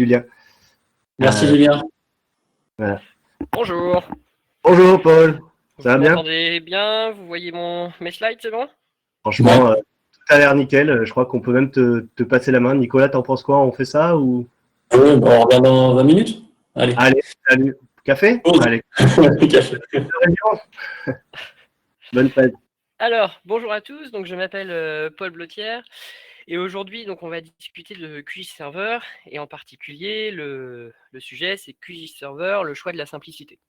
Julien. Merci Julien. Voilà. Bonjour. Bonjour Paul, ça va Vous bien? m'entendez bien? Vous voyez mes slides, c'est bon? Franchement, Ouais. tout a l'air nickel. Je crois qu'on peut même te passer la main. Nicolas, t'en penses quoi? On fait ça ou? Ouais, bon, on revient dans 20 minutes. Allez. Allez, salut. Café? Pause. Allez. Café. Bonne fête. Alors, bonjour à tous. Donc, je m'appelle Paul Blotière et aujourd'hui, donc, on va discuter de QGIS Server et en particulier le sujet, c'est QGIS Server, le choix de la simplicité.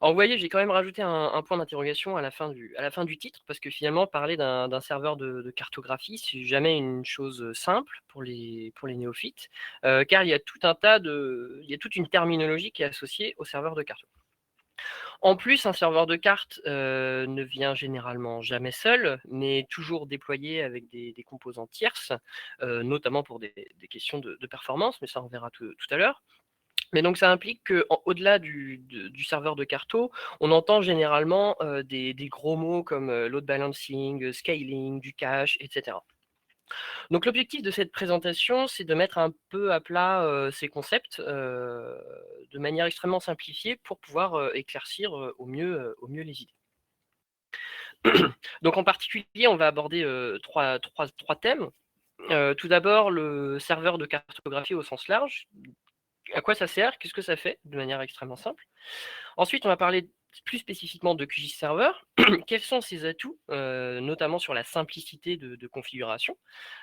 Alors, vous voyez, j'ai quand même rajouté un point d'interrogation à la fin du titre parce que finalement, parler d'un serveur de cartographie, c'est jamais une chose simple pour les néophytes, car il y a il y a toute une terminologie qui est associée au serveur de carto. En plus, un serveur de cartes ne vient généralement jamais seul, mais toujours déployé avec des composants tierces, notamment pour des questions de performance, mais ça on verra tout à l'heure. Mais donc ça implique qu'au-delà du serveur de carto, on entend généralement des gros mots comme load balancing, scaling, du cache, etc. Donc l'objectif de cette présentation, c'est de mettre un peu à plat ces concepts de manière extrêmement simplifiée pour pouvoir éclaircir au mieux les idées. Donc en particulier, on va aborder trois thèmes. Tout d'abord, le serveur de cartographie au sens large. À quoi ça sert? Qu'est-ce que ça fait? De manière extrêmement simple. Ensuite, on va parler plus spécifiquement de QGIS Server. Quels sont ses atouts, notamment sur la simplicité de configuration.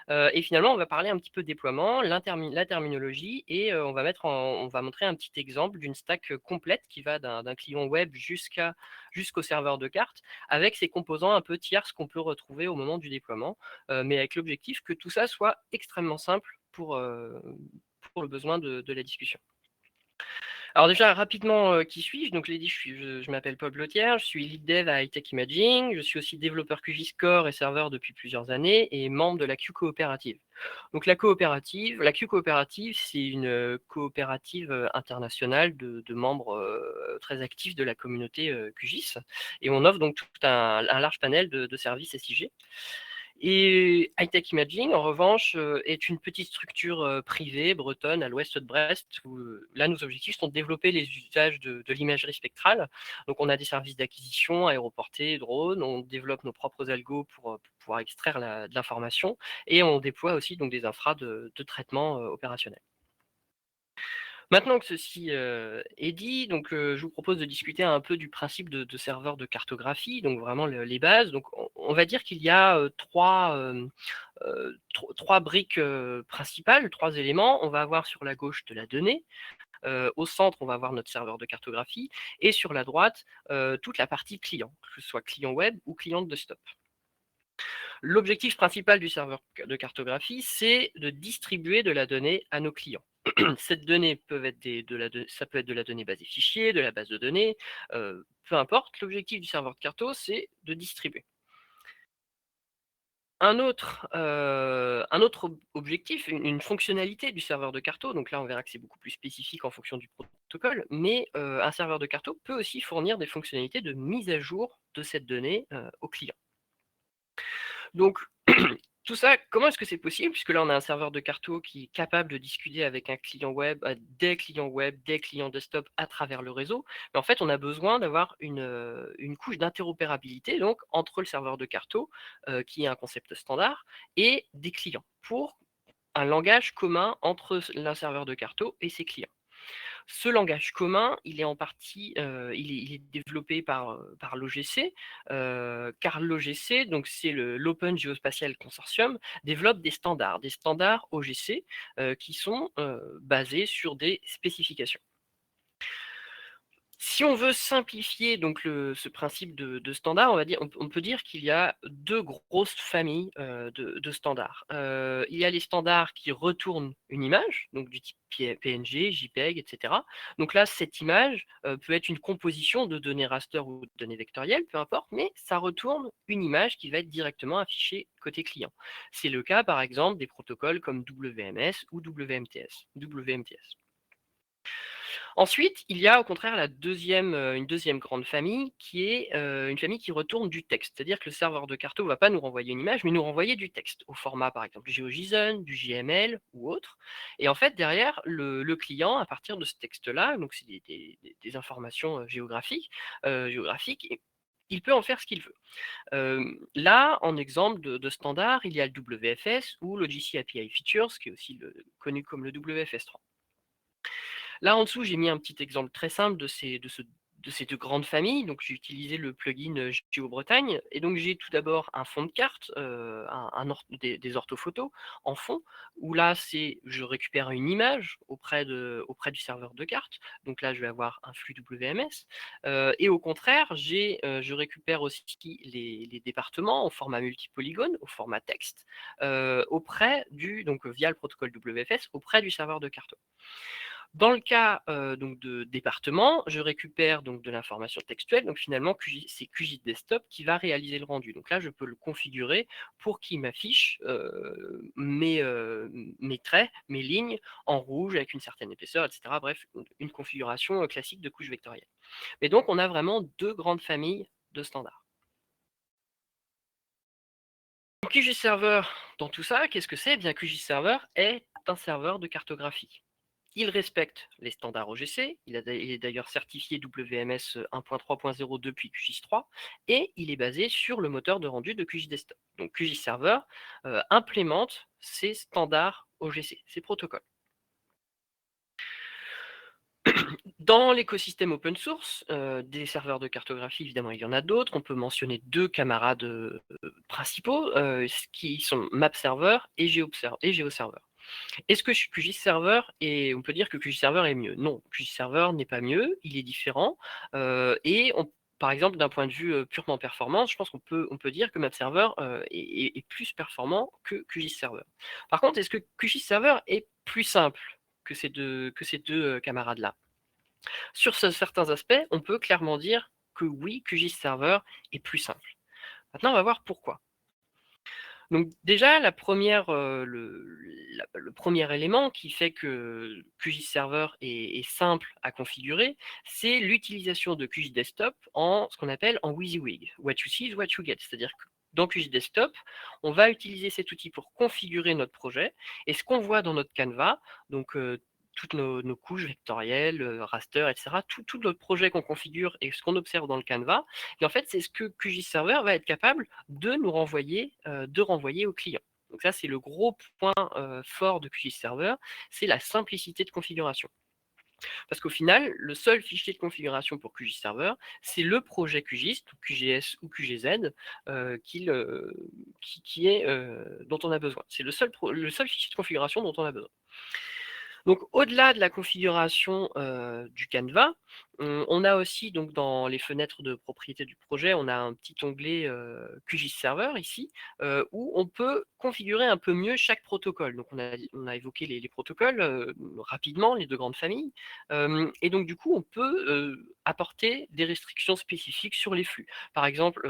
Et finalement, on va parler un petit peu de déploiement, la terminologie, et on va montrer un petit exemple d'une stack complète qui va d'un client web jusqu'au serveur de cartes, avec ses composants un peu tierces qu'on peut retrouver au moment du déploiement, mais avec l'objectif que tout ça soit extrêmement simple pour le besoin de la discussion. Alors déjà, rapidement, qui suis-je? Donc je l'ai dit, je m'appelle Paul Blotière, je suis lead dev à Hightech Imaging, je suis aussi développeur QGIS Core et serveur depuis plusieurs années et membre de la Q Coopérative. Donc la Q Coopérative, c'est une coopérative internationale de membres très actifs de la communauté QGIS, et on offre donc tout un large panel de services SIG. Et Hightech Imaging, en revanche, est une petite structure privée bretonne à l'ouest de Brest, où là, nos objectifs sont de développer les usages de l'imagerie spectrale. Donc, on a des services d'acquisition, aéroportés, drones, on développe nos propres algos pour pouvoir extraire de l'information, et on déploie aussi donc, des infras de traitement opérationnel. Maintenant que ceci est dit, donc, je vous propose de discuter un peu du principe de serveur de cartographie, donc vraiment les bases. Donc, on va dire qu'il y a trois briques principales, trois éléments. On va avoir sur la gauche de la donnée, au centre, on va avoir notre serveur de cartographie, et sur la droite, toute la partie client, que ce soit client web ou client desktop. L'objectif principal du serveur de cartographie, c'est de distribuer de la donnée à nos clients. Cette donnée peut être ça peut être de la donnée basée fichier, de la base de données, peu importe. L'objectif du serveur de carto, c'est de distribuer. Un autre objectif, une fonctionnalité du serveur de carto, donc là on verra que c'est beaucoup plus spécifique en fonction du protocole, mais un serveur de carto peut aussi fournir des fonctionnalités de mise à jour de cette donnée au client. Donc, tout ça, comment est-ce que c'est possible? Puisque là, on a un serveur de carto qui est capable de discuter avec un client web, des clients desktop à travers le réseau. Mais en fait, on a besoin d'avoir une couche d'interopérabilité donc entre le serveur de carto, qui est un concept standard, et des clients, pour un langage commun entre un serveur de carto et ses clients. Ce langage commun, il est en partie, il est développé par l'OGC, car l'OGC, donc c'est l'Open Geospatial Consortium, développe des standards OGC qui sont basés sur des spécifications. Si on veut simplifier donc ce principe de standard, on peut dire qu'il y a deux grosses familles de standards. Il y a les standards qui retournent une image, donc du type PNG, JPEG, etc. Donc là, cette image peut être une composition de données raster ou de données vectorielles, peu importe, mais ça retourne une image qui va être directement affichée côté client. C'est le cas, par exemple, des protocoles comme WMS ou WMTS. Ensuite, il y a au contraire une deuxième grande famille qui est une famille qui retourne du texte. C'est-à-dire que le serveur de Carto ne va pas nous renvoyer une image, mais nous renvoyer du texte au format par exemple du GeoJSON, du JML ou autre. Et en fait, derrière, le client, à partir de ce texte-là, donc c'est des informations géographiques, il peut en faire ce qu'il veut. Là, en exemple de standard, il y a le WFS ou Logic API Features, qui est aussi connu comme le WFS3. Là, en dessous, j'ai mis un petit exemple très simple de ces deux grandes familles. Donc, j'ai utilisé le plugin GeoBretagne. Et donc, j'ai tout d'abord un fond de carte, des orthophotos en fond, où là, je récupère une image auprès du serveur de carte. Donc là, je vais avoir un flux WMS. Et au contraire, je récupère aussi les départements au format multipolygone, au format texte, donc via le protocole WFS, auprès du serveur de carte. Dans le cas donc de département, je récupère donc de l'information textuelle. Donc finalement, c'est QGIS Desktop qui va réaliser le rendu. Donc là, je peux le configurer pour qu'il m'affiche mes traits, mes lignes en rouge avec une certaine épaisseur, etc. Bref, une configuration classique de couche vectorielle. Mais donc, on a vraiment deux grandes familles de standards. QGIS Server, dans tout ça, qu'est-ce que c'est? Eh bien, QGIS Server est un serveur de cartographie. Il respecte les standards OGC, il est d'ailleurs certifié WMS 1.3.0 depuis QGIS 3, et il est basé sur le moteur de rendu de QGIS Desktop. Donc QGIS Server implémente ces standards OGC, ces protocoles. Dans l'écosystème open source, des serveurs de cartographie, évidemment, il y en a d'autres. On peut mentionner deux camarades principaux, qui sont MapServer et GeoServer. Est-ce que QGIS Server on peut dire que QGIS Server est mieux? Non, QGIS Server n'est pas mieux, il est différent. Par exemple, d'un point de vue purement performance, je pense qu'on peut dire que MapServer est plus performant que QGIS Server. Par contre, est-ce que QGIS Server est plus simple que ces deux camarades-là? Sur certains aspects, on peut clairement dire que oui, QGIS Server est plus simple. Maintenant, on va voir pourquoi. Donc déjà, le premier élément qui fait que QGIS Server est simple à configurer, c'est l'utilisation de QGIS Desktop en ce qu'on appelle en WYSIWYG. What you see is what you get. C'est-à-dire que dans QGIS Desktop, on va utiliser cet outil pour configurer notre projet. Et ce qu'on voit dans notre Canvas, donc toutes nos couches vectorielles, raster, etc., tout notre projet qu'on configure et ce qu'on observe dans le Canvas, et en fait, c'est ce que QGIS Server va être capable de nous renvoyer, au client. Donc ça, c'est le gros point fort de QGIS Server, c'est la simplicité de configuration. Parce qu'au final, le seul fichier de configuration pour QGIS Server, c'est le projet QGIS, QGS ou QGZ, dont on a besoin. C'est le seul fichier de configuration dont on a besoin. Donc, au-delà de la configuration du Canvas, on a aussi, donc, dans les fenêtres de propriété du projet, on a un petit onglet QGIS Server ici, où on peut configurer un peu mieux chaque protocole. Donc, on a évoqué les protocoles rapidement, les deux grandes familles. Et donc, du coup, on peut apporter des restrictions spécifiques sur les flux. Par exemple,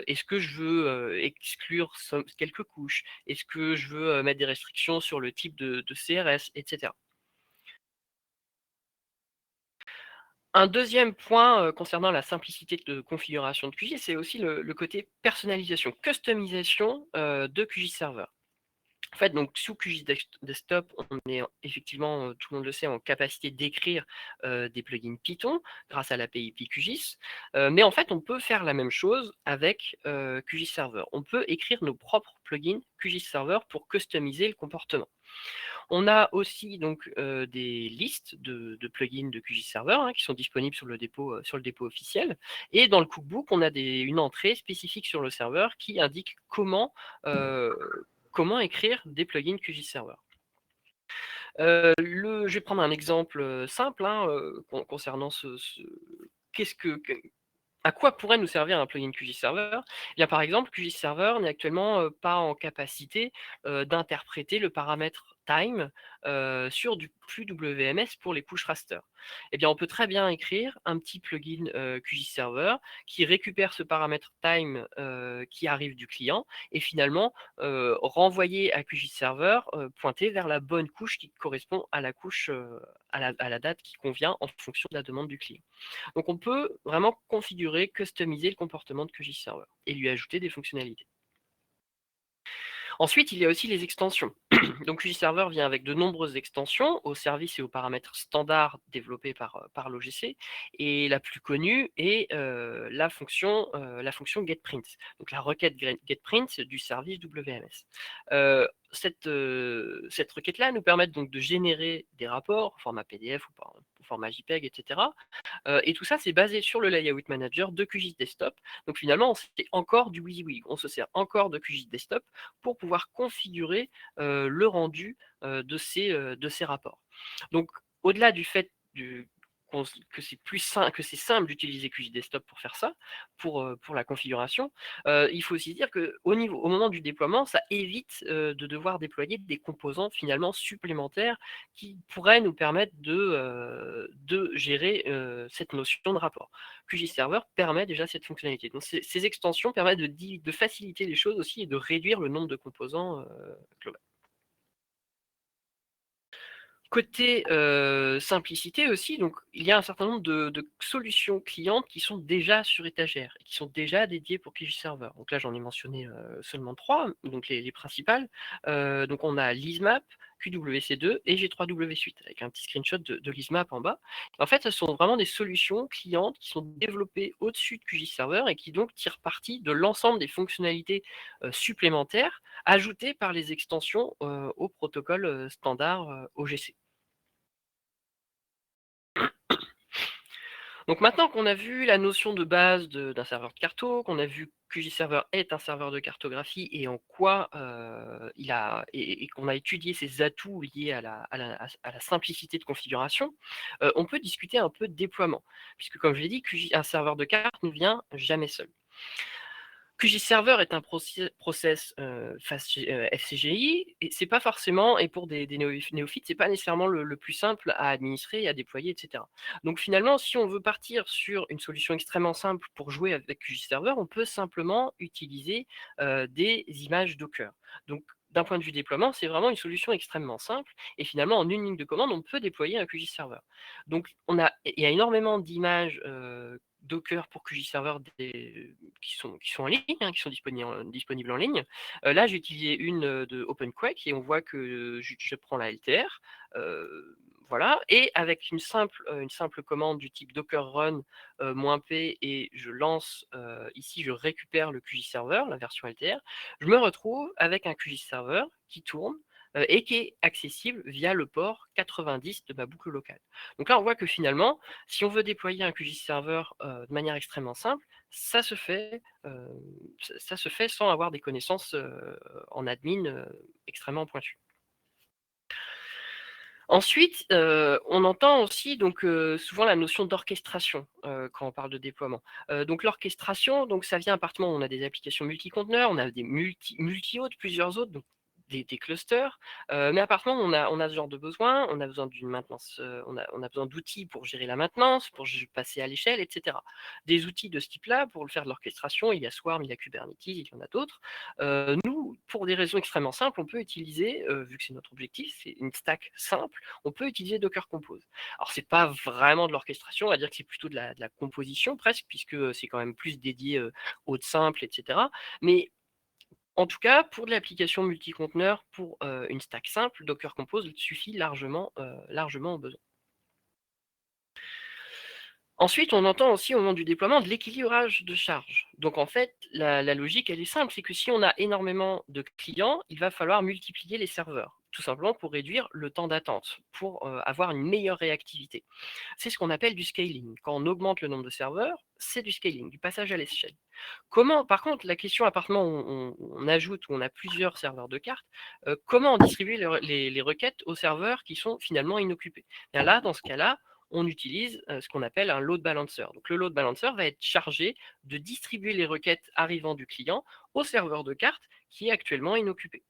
est-ce que je veux exclure quelques couches? Est-ce que je veux mettre des restrictions sur le type de CRS, etc. Un deuxième point concernant la simplicité de configuration de QGIS, c'est aussi le côté personnalisation, customisation de QGIS Server. En fait, donc sous QGIS Desktop, on est effectivement, tout le monde le sait, en capacité d'écrire des plugins Python grâce à l'API QGIS. Mais en fait, on peut faire la même chose avec QGIS Server. On peut écrire nos propres plugins QGIS Server pour customiser le comportement. On a aussi donc des listes de plugins de QGIS Server qui sont disponibles sur le dépôt officiel. Et dans le cookbook, on a une entrée spécifique sur le serveur qui indique comment écrire des plugins QGIS Server. Je vais prendre un exemple simple concernant à quoi pourrait nous servir un plugin QGIS Server? Eh bien, par exemple, QGIS Server n'est actuellement pas en capacité d'interpréter le paramètre time sur du flux WMS pour les push raster. Eh bien, on peut très bien écrire un petit plugin QGIS Server qui récupère ce paramètre time qui arrive du client et finalement renvoyer à QGIS Server pointer vers la bonne couche qui correspond à la couche à la date qui convient en fonction de la demande du client. Donc on peut vraiment configurer, customiser le comportement de QGIS Server et lui ajouter des fonctionnalités. Ensuite, il y a aussi les extensions. Donc QGIS Server vient avec de nombreuses extensions aux services et aux paramètres standards développés par l'OGC. Et la plus connue est la fonction getPrint, donc la requête getPrint du service WMS. Cette requête-là nous permet donc de générer des rapports au format PDF ou au format JPEG, etc. Et tout ça, c'est basé sur le Layout Manager de QGIS Desktop. Donc finalement, c'est encore du WYSIWYG. On se sert encore de QGIS Desktop pour pouvoir configurer le rendu de ces rapports. Donc au-delà du fait que c'est simple d'utiliser QGIS Desktop pour faire ça, pour la configuration, il faut aussi dire qu'au moment du déploiement, ça évite de devoir déployer des composants finalement supplémentaires qui pourraient nous permettre de gérer cette notion de rapport. QGIS Server permet déjà cette fonctionnalité. Donc ces extensions permettent de faciliter les choses aussi et de réduire le nombre de composants global. Côté simplicité aussi, donc il y a un certain nombre de solutions clientes qui sont déjà sur étagère et qui sont déjà dédiées pour QGIS Server. Donc là, j'en ai mentionné seulement 3, donc les principales. Donc on a LISMAP, QWC2 et G3W Suite, avec un petit screenshot de LISMAP en bas. En fait, ce sont vraiment des solutions clientes qui sont développées au-dessus de QGIS Server et qui donc tirent parti de l'ensemble des fonctionnalités supplémentaires ajoutées par les extensions au protocole standard OGC. Donc maintenant qu'on a vu la notion de base d'un serveur de carto, qu'on a vu que QGIS Server est un serveur de cartographie et en quoi et qu'on a étudié ses atouts liés à la simplicité de configuration, on peut discuter un peu de déploiement. Puisque comme je l'ai dit, un serveur de carte ne vient jamais seul. QGIS Server est un process FCGI, et c'est pas forcément, et pour des néophytes, c'est pas nécessairement le plus simple à administrer, à déployer, etc. Donc finalement, si on veut partir sur une solution extrêmement simple pour jouer avec QGIS Server, on peut simplement utiliser des images Docker. Donc d'un point de vue déploiement, c'est vraiment une solution extrêmement simple, et finalement, en une ligne de commande, on peut déployer un QGIS Server. Donc il y a énormément d'images Docker pour QGIS Server qui sont en ligne, qui sont disponibles en ligne. Là, j'ai utilisé une de OpenQuake et on voit que je prends la LTR. Voilà, et avec une simple commande du type docker run -p et je lance ici, je récupère le QGIS Server, la version LTR, je me retrouve avec un QGIS Server qui tourne et qui est accessible via le port 90 de ma boucle locale. Donc là, on voit que finalement, si on veut déployer un QGIS Server de manière extrêmement simple, ça se fait sans avoir des connaissances en admin extrêmement pointues. Ensuite, on entend aussi donc souvent la notion d'orchestration quand on parle de déploiement. Donc l'orchestration, donc ça vient à partir du moment où on a des applications multi-conteneurs, on a des multi-hôtes, plusieurs autres, donc des clusters. Mais à partir du moment où on a ce genre de besoin, on a besoin d'une maintenance, on a besoin d'outils pour gérer la maintenance, pour passer à l'échelle, etc. Des outils de ce type-là, pour le faire de l'orchestration, il y a Swarm, il y a Kubernetes, il y en a d'autres. Nous, pour des raisons extrêmement simples, on peut utiliser, vu que c'est notre objectif, c'est une stack simple, on peut utiliser Docker Compose. Alors c'est pas vraiment de l'orchestration, on va dire que c'est plutôt de la composition presque, puisque c'est quand même plus dédié au simple, etc. Mais en tout cas, pour de l'application multi-conteneur, pour une stack simple, Docker Compose suffit largement aux besoins. Ensuite, on entend aussi au moment du déploiement de l'équilibrage de charge. Donc en fait, la logique, elle est simple, c'est que si on a énormément de clients, il va falloir multiplier les serveurs, tout simplement pour réduire le temps d'attente, pour avoir une meilleure réactivité. C'est ce qu'on appelle du scaling. Quand on augmente le nombre de serveurs, c'est du scaling, du passage à l'échelle. Par contre, la question à partir du moment où on ajoute, où on a plusieurs serveurs de cartes, comment distribuer les requêtes aux serveurs qui sont finalement inoccupés? Bien là, dans ce cas-là, on utilise ce qu'on appelle un load balancer. Donc le load balancer va être chargé de distribuer les requêtes arrivant du client au serveur de carte qui est actuellement inoccupé.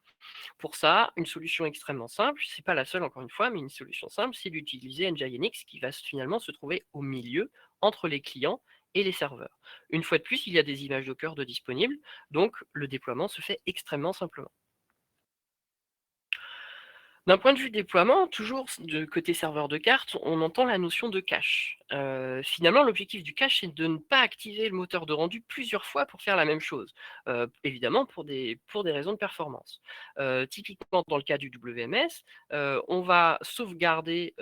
Pour ça, une solution extrêmement simple, c'est pas la seule encore une fois, mais une solution simple, c'est d'utiliser Nginx qui va finalement se trouver au milieu entre les clients et les serveurs. Une fois de plus, il y a des images Docker de disponibles, donc le déploiement se fait extrêmement simplement. D'un point de vue déploiement, toujours de côté serveur de cartes, on entend la notion de cache. Finalement, l'objectif du cache, c'est de ne pas activer le moteur de rendu plusieurs fois pour faire la même chose. Évidemment, pour des raisons de performance. Typiquement, dans le cas du WMS, on va sauvegarder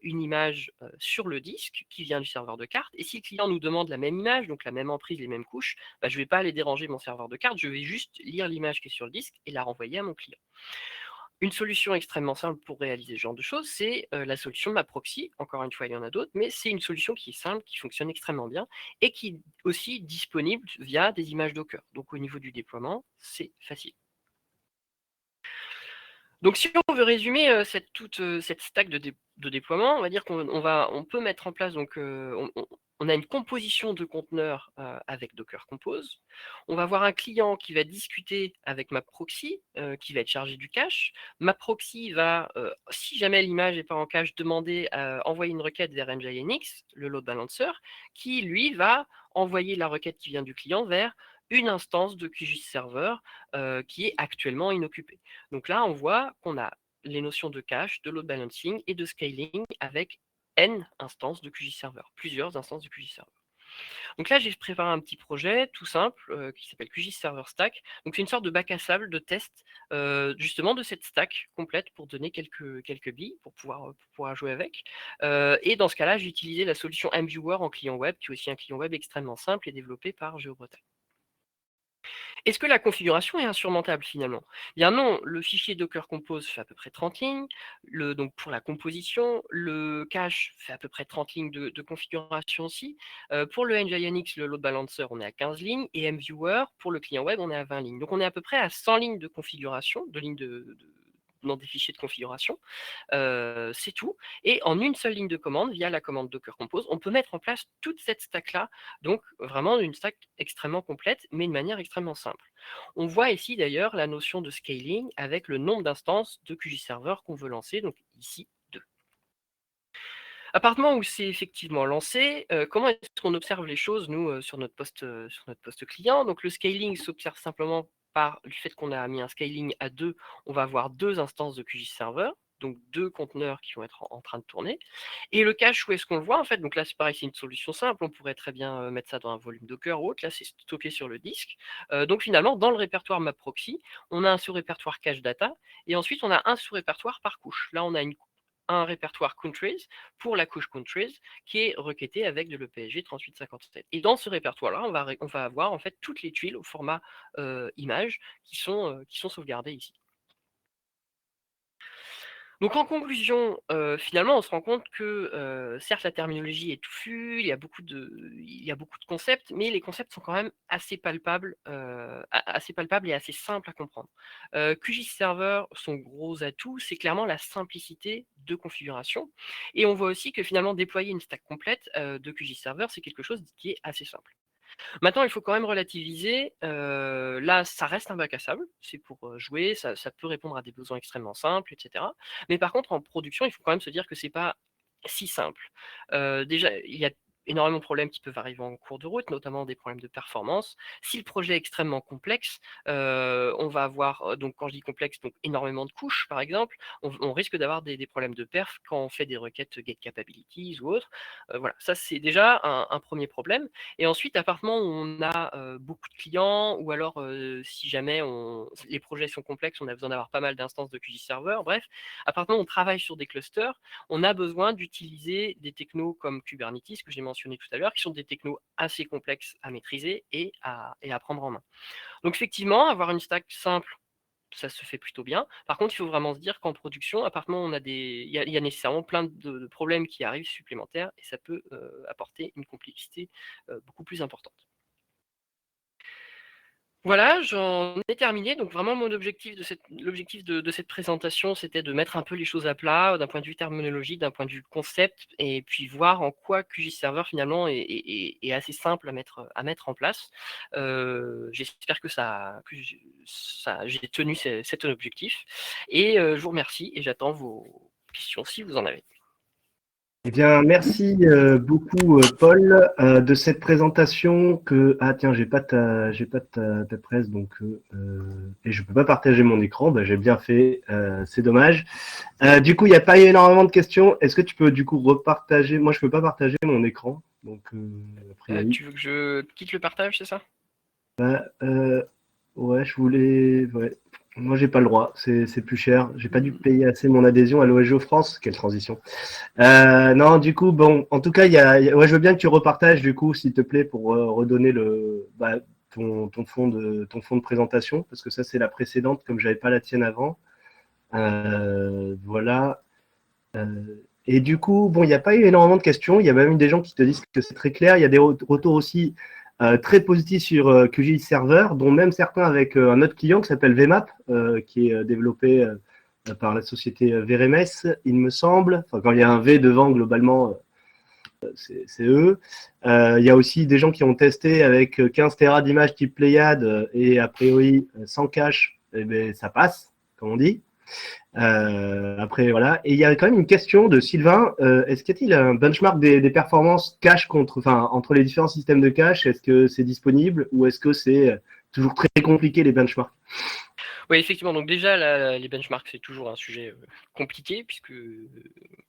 une image sur le disque qui vient du serveur de cartes. Et si le client nous demande la même image, donc la même emprise, les mêmes couches, bah, je ne vais pas aller déranger mon serveur de cartes, je vais juste lire l'image qui est sur le disque et la renvoyer à mon client. Une solution extrêmement simple pour réaliser ce genre de choses, c'est la solution MapProxy. Encore une fois, il y en a d'autres, mais c'est une solution qui est simple, qui fonctionne extrêmement bien et qui est aussi disponible via des images Docker. Donc au niveau du déploiement, c'est facile. Donc si on veut résumer cette stack de déploiement, on va dire qu'on peut mettre en place, donc on a une composition de conteneurs avec Docker Compose. On va avoir un client qui va discuter avec MapProxy, qui va être chargé du cache. MapProxy va, si jamais l'image n'est pas en cache, demander à envoyer une requête vers Nginx, le load balancer, qui lui va envoyer la requête qui vient du client vers une instance de QGIS Server qui est actuellement inoccupée. Donc là, on voit qu'on a les notions de cache, de load balancing et de scaling avec N instances de QGIS Server, plusieurs instances de QGIS Server. Donc là, j'ai préparé un petit projet tout simple qui s'appelle QGIS Server Stack. Donc c'est une sorte de bac à sable de test justement de cette stack complète pour donner quelques billes pour pouvoir jouer avec. Et dans ce cas-là, j'ai utilisé la solution MViewer en client web, qui est aussi un client web extrêmement simple et développé par GeoBretagne. Est-ce que la configuration est insurmontable finalement? Bien non, le fichier Docker Compose fait à peu près 30 lignes, donc pour la composition, le cache fait à peu près 30 lignes de configuration aussi. Pour le Nginx, le load balancer, on est à 15 lignes, et MViewer, pour le client web, on est à 20 lignes. Donc on est à peu près à 100 lignes de configuration, de lignes dans des fichiers de configuration. C'est tout. Et en une seule ligne de commande, via la commande Docker Compose, on peut mettre en place toute cette stack-là. Donc vraiment une stack extrêmement complète, mais de manière extrêmement simple. On voit ici d'ailleurs la notion de scaling avec le nombre d'instances de QGIS Server qu'on veut lancer, donc ici 2. À partir du moment où c'est effectivement lancé, comment est-ce qu'on observe les choses, nous, sur notre poste client? Donc le scaling s'observe simplement par le fait qu'on a mis un scaling à 2, on va avoir 2 instances de QGIS Server, donc 2 conteneurs qui vont être en train de tourner. Et le cache, où est-ce qu'on le voit en fait? Donc là, c'est pareil, c'est une solution simple, on pourrait très bien mettre ça dans un volume Docker ou autre. Là, c'est stocké sur le disque. Donc finalement, dans le répertoire MapProxy, on a un sous-répertoire cache data, et ensuite on a un sous-répertoire par couche. Là, on a un répertoire countries pour la couche countries qui est requêtée avec de l'EPSG 3857. Et dans ce répertoire-là, on va avoir en fait toutes les tuiles au format image qui sont sauvegardées ici. Donc en conclusion, finalement, on se rend compte que, certes, la terminologie est touffue, il y a beaucoup de concepts, mais les concepts sont quand même assez palpables, et assez simples à comprendre. QGIS Server, son gros atout, c'est clairement la simplicité de configuration, et on voit aussi que finalement déployer une stack complète, de QGIS Server, c'est quelque chose qui est assez simple. Maintenant, il faut quand même relativiser. Là, ça reste un bac à sable. C'est pour jouer. Ça peut répondre à des besoins extrêmement simples, etc. Mais par contre, en production, il faut quand même se dire que c'est pas si simple. Déjà, il y a énormément de problèmes qui peuvent arriver en cours de route, notamment des problèmes de performance. Si le projet est extrêmement complexe, on va avoir, donc quand je dis complexe, donc énormément de couches, par exemple, on risque d'avoir des problèmes de perf quand on fait des requêtes get capabilities ou autres. Voilà, ça c'est déjà un premier problème. Et ensuite, à partir du moment où on a beaucoup de clients, ou alors si jamais les projets sont complexes, on a besoin d'avoir pas mal d'instances de QGIS Server, bref, à partir du moment où on travaille sur des clusters, on a besoin d'utiliser des technos comme Kubernetes, que j'ai mentionné tout à l'heure, qui sont des technos assez complexes à maîtriser et à prendre en main. Donc effectivement, avoir une stack simple, ça se fait plutôt bien. Par contre, il faut vraiment se dire qu'en production, à partir du moment où il y a nécessairement plein de problèmes qui arrivent supplémentaires, et ça peut apporter une complexité beaucoup plus importante. Voilà, j'en ai terminé. Donc vraiment, l'objectif de cette présentation, c'était de mettre un peu les choses à plat d'un point de vue terminologique, d'un point de vue concept, et puis voir en quoi QGIS Server finalement est assez simple à mettre en place. J'espère que j'ai tenu cet objectif. Et je vous remercie et j'attends vos questions si vous en avez. Eh bien, merci beaucoup, Paul, de cette présentation que... Ah tiens, j'ai pas ta presse, donc et je peux pas partager mon écran. Bah, j'ai bien fait, c'est dommage. Du coup, il n'y a pas eu énormément de questions. Est-ce que tu peux du coup repartager? Moi, je peux pas partager mon écran, donc a priori. Tu veux que je quitte le partage, c'est ça? Bah, ouais, je voulais. Ouais. Moi, j'ai pas le droit. C'est plus cher. J'ai pas dû payer assez mon adhésion à l'OSGeo France. Quelle transition. Non, du coup, bon, en tout cas, ouais, je veux bien que tu repartages, du coup, s'il te plaît, pour redonner ton fond de présentation, parce que ça, c'est la précédente, comme j'avais pas la tienne avant. Voilà. Et du coup, bon, il n'y a pas eu énormément de questions. Il y a même eu des gens qui te disent que c'est très clair. Il y a des retours aussi très positifs sur QGIS Server, dont même certains avec un autre client qui s'appelle VMAP, qui est développé par la société VRMS, il me semble. Enfin, quand il y a un V devant, globalement, c'est eux. Il y a aussi des gens qui ont testé avec 15 Tera d'images type Pléiade et a priori sans cache, eh ben, ça passe, comme on dit. Après, voilà. Et il y a quand même une question de Sylvain. Est-ce qu'il y a un benchmark des performances cache entre les différents systèmes de cache? Est-ce que c'est disponible ou est-ce que c'est toujours très compliqué les benchmarks? Oui, effectivement. Donc déjà, les benchmarks, c'est toujours un sujet compliqué puisque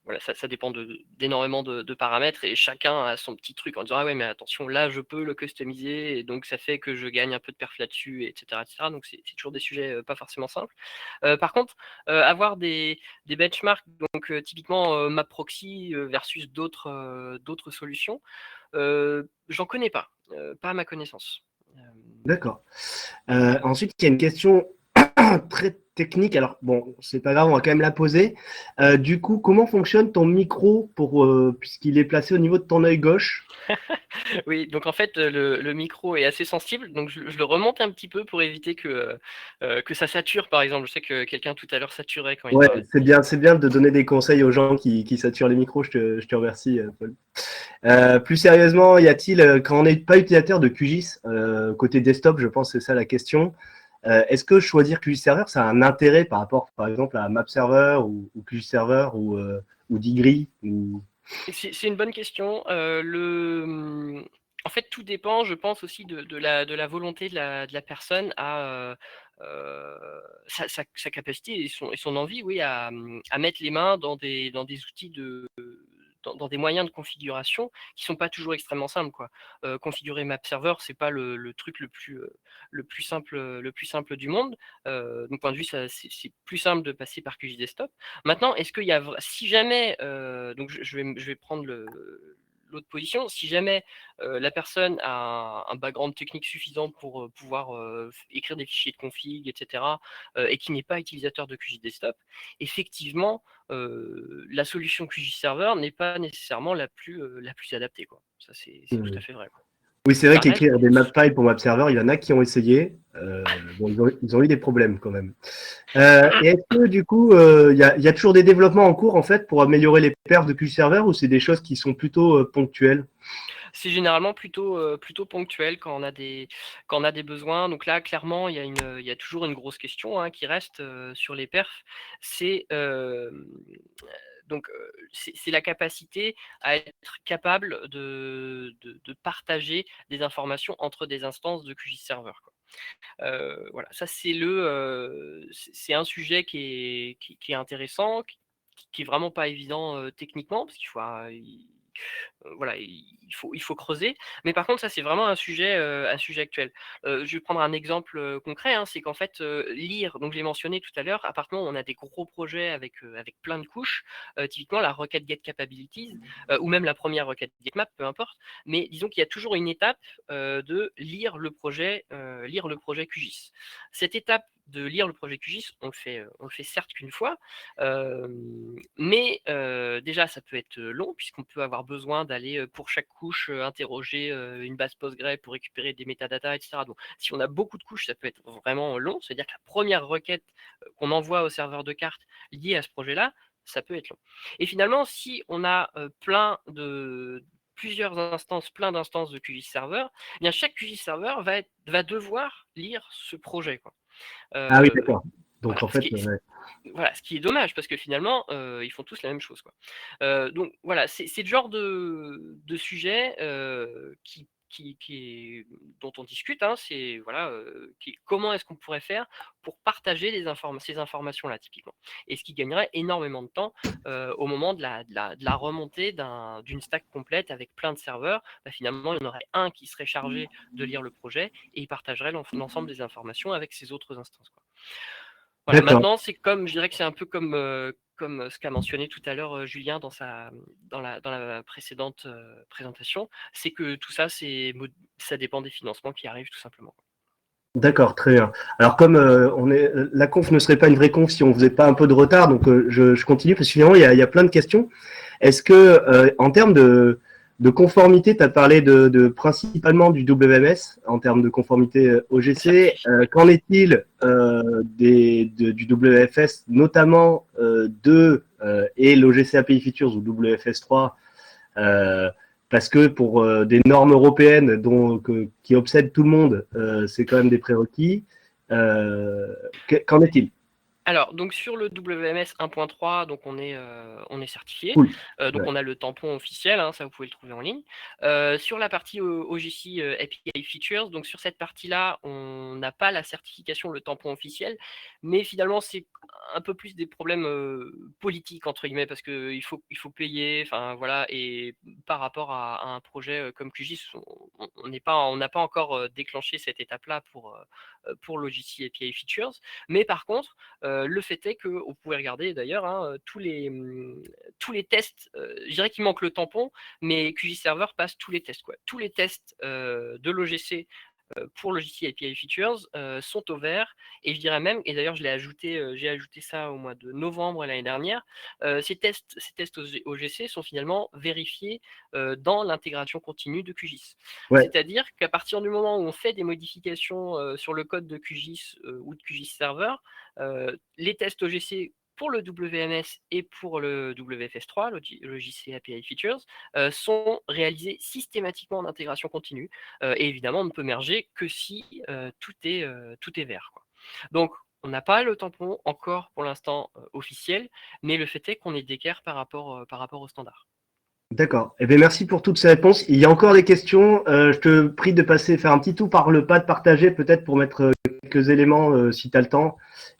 voilà, ça dépend d'énormément de paramètres et chacun a son petit truc en disant ah ouais mais attention là je peux le customiser et donc ça fait que je gagne un peu de perf là-dessus, etc., etc. Donc c'est toujours des sujets pas forcément simples. Par contre, avoir des benchmarks, donc typiquement MapProxy versus d'autres solutions, j'en connais pas à ma connaissance. D'accord. Ensuite, il y a une question très technique. Alors, bon, c'est pas grave, on va quand même la poser. Du coup, comment fonctionne ton micro puisqu'il est placé au niveau de ton œil gauche? Oui, donc en fait, le micro est assez sensible, donc je le remonte un petit peu pour éviter que ça sature, par exemple. Je sais que quelqu'un tout à l'heure saturait quand il Ouais, parlait. c'est bien de donner des conseils aux gens qui saturent les micros. Je te remercie, Paul. Plus sérieusement, y a-t-il, quand on n'est pas utilisateur de QGIS, côté desktop, je pense que c'est ça la question, est-ce que choisir QGIS Server, ça a un intérêt par rapport, par exemple, à Map Server ou QGIS Server ou Digri C'est une bonne question. En fait, tout dépend, je pense, aussi de la volonté de la personne à sa capacité et son envie, oui, à mettre les mains dans des outils dans des moyens de configuration qui sont pas toujours extrêmement simples, quoi. Configurer Map Server, c'est pas le truc le plus simple du monde. De mon point de vue, c'est plus simple de passer par QGIS Desktop. Maintenant, est-ce qu'il y a si jamais donc je vais prendre l'autre position, si jamais la personne a un background technique suffisant pour pouvoir écrire des fichiers de config, etc., et qui n'est pas utilisateur de QGIS Desktop, effectivement, la solution QGIS Server n'est pas nécessairement la plus adaptée, quoi. Ça, c'est tout à fait vrai, quoi. Oui, c'est vrai Ça reste. qu'écrire des map files pour Map Server, il y en a qui ont essayé. Bon, ils ont eu des problèmes quand même. Et est-ce que du coup, il y a toujours des développements en cours en fait pour améliorer les perfs de QGIS Server ou c'est des choses qui sont plutôt ponctuelles? C'est généralement plutôt ponctuel quand on a des besoins. Donc là, clairement, il y a toujours une grosse question hein, qui reste sur les perfs. C'est c'est la capacité à être capable de partager des informations entre des instances de QGIS Server, quoi. Voilà, ça c'est un sujet qui est intéressant, qui est vraiment pas évident techniquement, parce qu'il faut, voilà, il faut creuser. Mais par contre, ça, c'est vraiment un sujet actuel. Je vais prendre un exemple concret, hein, c'est qu'en fait, lire, donc je l'ai mentionné tout à l'heure, à partir du moment où on a des gros projets avec plein de couches, typiquement la requête get capabilities, ou même la première requête get map, peu importe. Mais disons qu'il y a toujours une étape de lire le projet QGIS. Cette étape de lire le projet QGIS, on le fait certes qu'une fois, mais déjà ça peut être long puisqu'on peut avoir besoin d'aller pour chaque couche interroger une base Postgre pour récupérer des métadatas, etc. Donc si on a beaucoup de couches, ça peut être vraiment long, c'est-à-dire que la première requête qu'on envoie au serveur de cartes liée à ce projet-là, ça peut être long. Et finalement, si on a plusieurs instances, plein d'instances de QGIS Server, eh bien chaque QGIS Server va devoir lire ce projet, quoi. Ah oui, d'accord. Donc Voilà, en fait, voilà, ce qui est dommage parce que finalement, ils font tous la même chose, quoi. Donc voilà, c'est le genre de sujet dont on discute, hein, c'est voilà, comment est-ce qu'on pourrait faire pour partager ces informations-là, typiquement. Et ce qui gagnerait énormément de temps au moment de la remontée d'une stack complète avec plein de serveurs. Bah, finalement, il y en aurait un qui serait chargé de lire le projet et il partagerait l'ensemble des informations avec ses autres instances, quoi. Voilà, d'accord. maintenant, je dirais que c'est un peu comme ce qu'a mentionné tout à l'heure Julien dans la précédente présentation, c'est que tout ça, ça dépend des financements qui arrivent tout simplement. D'accord, très bien. Alors comme la conf ne serait pas une vraie conf si on faisait pas un peu de retard, donc je continue parce que finalement il y a plein de questions. Est-ce que en termes de conformité, tu as parlé principalement du WMS en termes de conformité OGC. Qu'en est-il du WFS, notamment et l'OGC API Features ou WFS 3 parce que pour des normes européennes qui obsèdent tout le monde, c'est quand même des prérequis. Qu'en est-il? Alors, donc sur le WMS 1.3, donc on est certifié. Cool. Donc Ouais. on a le tampon officiel, hein, ça vous pouvez le trouver en ligne. Sur la partie OGC API Features, donc sur cette partie-là, on n'a pas la certification, le tampon officiel, mais finalement c'est un peu plus des problèmes politiques entre guillemets parce qu'il faut payer, enfin voilà, et par rapport à un projet comme QGIS, on n'a pas encore déclenché cette étape-là pour l'OGC API Features, mais par contre le fait est que vous pouvez regarder d'ailleurs hein, tous les tests, je dirais qu'il manque le tampon, mais QGIS Server passe tous les tests, quoi. Tous les tests de l'OGC pour Logici API Features sont au vert, et je dirais même, et d'ailleurs j'ai ajouté ça au mois de novembre l'année dernière, ces tests OGC sont finalement vérifiés dans l'intégration continue de QGIS. Ouais. C'est-à-dire qu'à partir du moment où on fait des modifications sur le code de QGIS ou de QGIS Server, les tests OGC pour le WMS et pour le WFS3, Logic API Features, sont réalisés systématiquement en intégration continue. Et évidemment, on ne peut merger que si tout est vert, quoi. Donc, on n'a pas le tampon encore pour l'instant officiel, mais le fait est qu'on est d'équerre par rapport au standard. D'accord. Eh bien, merci pour toutes ces réponses. Il y a encore des questions. Je te prie de faire un petit tour par le pad partagé, peut-être pour mettre quelques éléments si tu as le temps.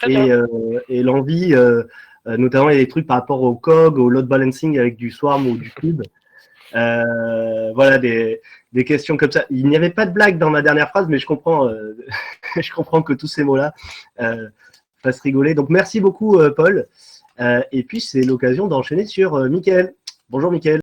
Et l'envie, notamment il y a des trucs par rapport au COG, au load balancing avec du Swarm ou du Cube. Voilà, des questions comme ça. Il n'y avait pas de blague dans ma dernière phrase, mais je comprends, je comprends que tous ces mots-là fassent rigoler. Donc, merci beaucoup, Paul. Et puis, c'est l'occasion d'enchaîner sur Mickaël. Bonjour, Mickaël.